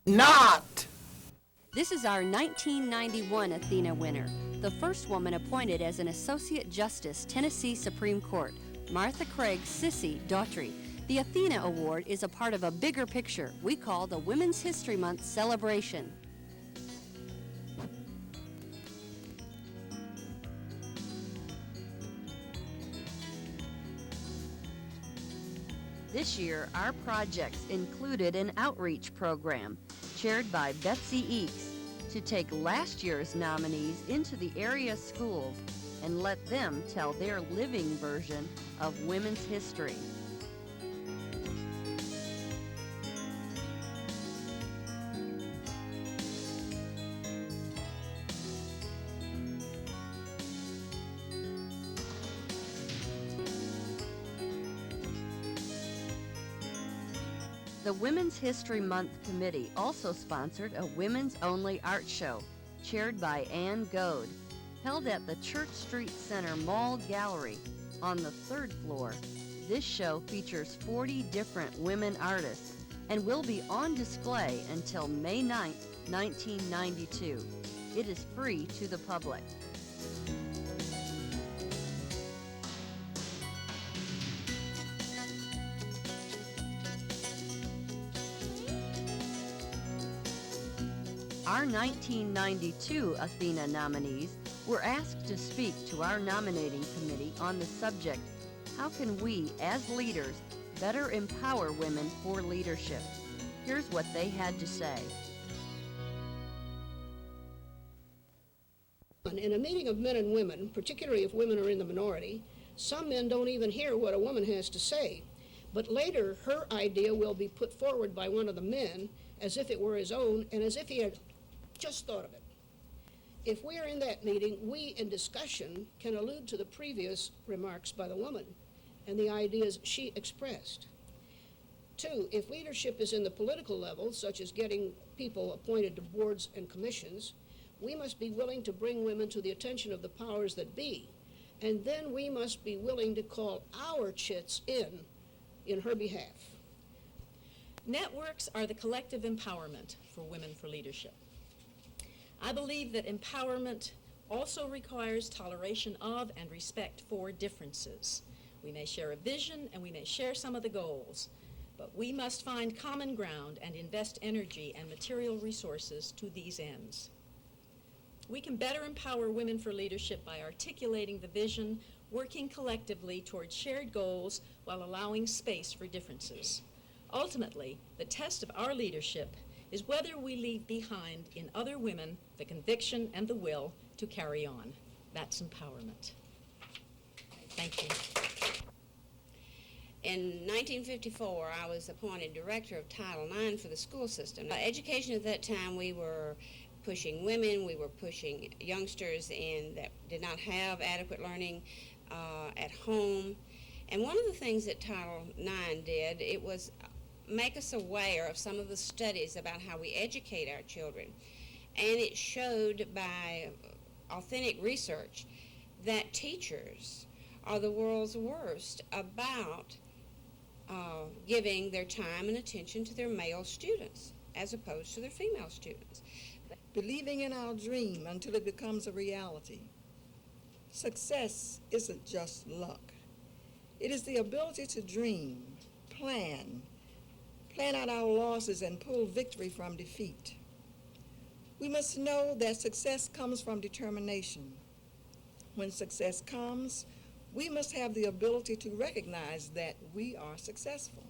Not. This is our 1991 Athena winner, the first woman appointed as an Associate Justice, Tennessee Supreme Court, Martha Craig Sissy Daughtry. The Athena Award is a part of a bigger picture we call the Women's History Month celebration. This year, our projects included an outreach program chaired by Betsy Eakes to take last year's nominees into the area schools and let them tell their living version of women's history. The Women's History Month Committee also sponsored a women's-only art show, chaired by Ann Goad, held at the Church Street Center Mall Gallery on the 3rd floor. This show features 40 different women artists and will be on display until May 9th, 1992. It is free to the public. Our 1992 Athena nominees were asked to speak to our nominating committee on the subject, how can we, as leaders, better empower women for leadership? Here's what they had to say. In a meeting of men and women, particularly if women are in the minority, some men don't even hear what a woman has to say. But later, her idea will be put forward by one of the men as if it were his own and as if he had just thought of it. If we are in that meeting, we in discussion can allude to the previous remarks by the woman and the ideas she expressed. 2, if leadership is in the political level, such as getting people appointed to boards and commissions, we must be willing to bring women to the attention of the powers that be, and then we must be willing to call our chits in her behalf. Networks are the collective empowerment for women for leadership. I believe that empowerment also requires toleration of and respect for differences. We may share a vision and we may share some of the goals, but we must find common ground and invest energy and material resources to these ends. We can better empower women for leadership by articulating the vision, working collectively towards shared goals while allowing space for differences. Ultimately, the test of our leadership is whether we leave behind in other women the conviction and the will to carry on. That's empowerment. Thank you. In 1954, I was appointed director of Title IX for the school system. Education at that time, we were pushing women, we were pushing youngsters that did not have adequate learning at home. And one of the things that Title IX did, it was make us aware of some of the studies about how we educate our children. And it showed by authentic research that teachers are the world's worst about giving their time and attention to their male students as opposed to their female students. Believing in our dream until it becomes a reality. Success isn't just luck. It is the ability to dream, plan out our losses and pull victory from defeat. We must know that success comes from determination. When success comes, we must have the ability to recognize that we are successful.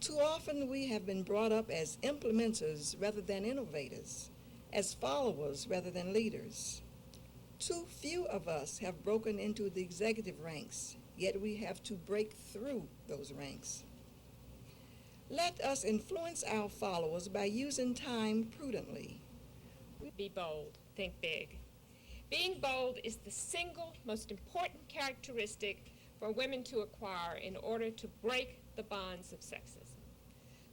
Too often we have been brought up as implementers rather than innovators, as followers rather than leaders. Too few of us have broken into the executive ranks, yet we have to break through those ranks. Let us influence our followers by using time prudently. be bold, think big. Being bold is the single most important characteristic for women to acquire in order to break the bonds of sexism.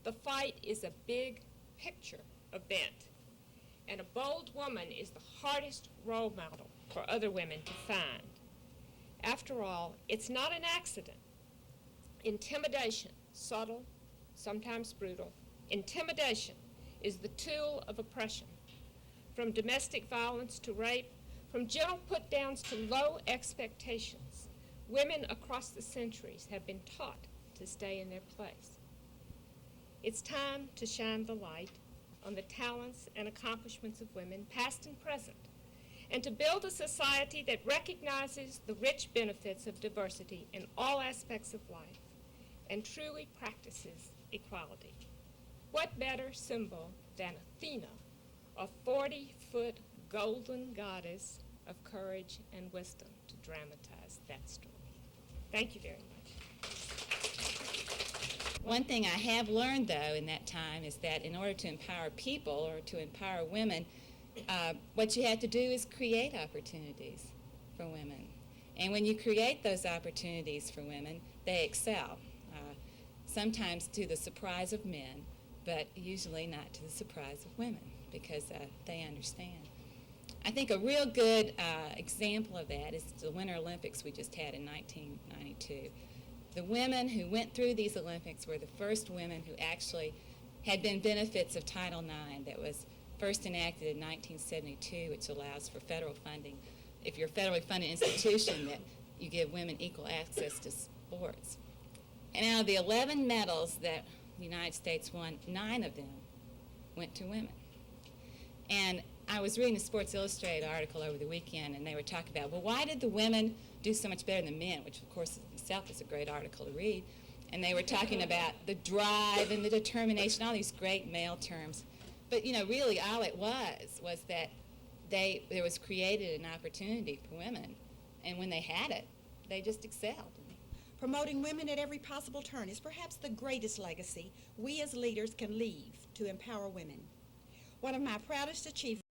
The fight is a big picture event, and a bold woman is the hardest role model for other women to find. After all, it's not an accident. Intimidation, subtle, sometimes brutal, intimidation is the tool of oppression. From domestic violence to rape, from gentle put-downs to low expectations, women across the centuries have been taught to stay in their place. It's time to shine the light on the talents and accomplishments of women, past and present, and to build a society that recognizes the rich benefits of diversity in all aspects of life and truly practices equality. What better symbol than Athena, a 40-foot golden goddess of courage and wisdom, to dramatize that story? Thank you very much. One thing I have learned, though, in that time is that in order to empower people or to empower women, what you have to do is create opportunities for women. And when you create those opportunities for women, they excel, sometimes to the surprise of men, but usually not to the surprise of women, because they understand. I think a real good example of that is the Winter Olympics we just had in 1992. The women who went through these Olympics were the first women who actually had been benefits of Title IX that was first enacted in 1972, which allows for federal funding. If you're a federally funded institution, that you give women equal access to sports. And out of the 11 medals that the United States won, 9 of them went to women. And I was reading a Sports Illustrated article over the weekend, and they were talking about, well, why did the women do so much better than the men, which, of course, itself is a great article to read. And they were talking about the drive and the determination, all these great male terms. But, you know, really all it was that there was created an opportunity for women. And when they had it, they just excelled. Promoting women at every possible turn is perhaps the greatest legacy we as leaders can leave to empower women. One of my proudest achievements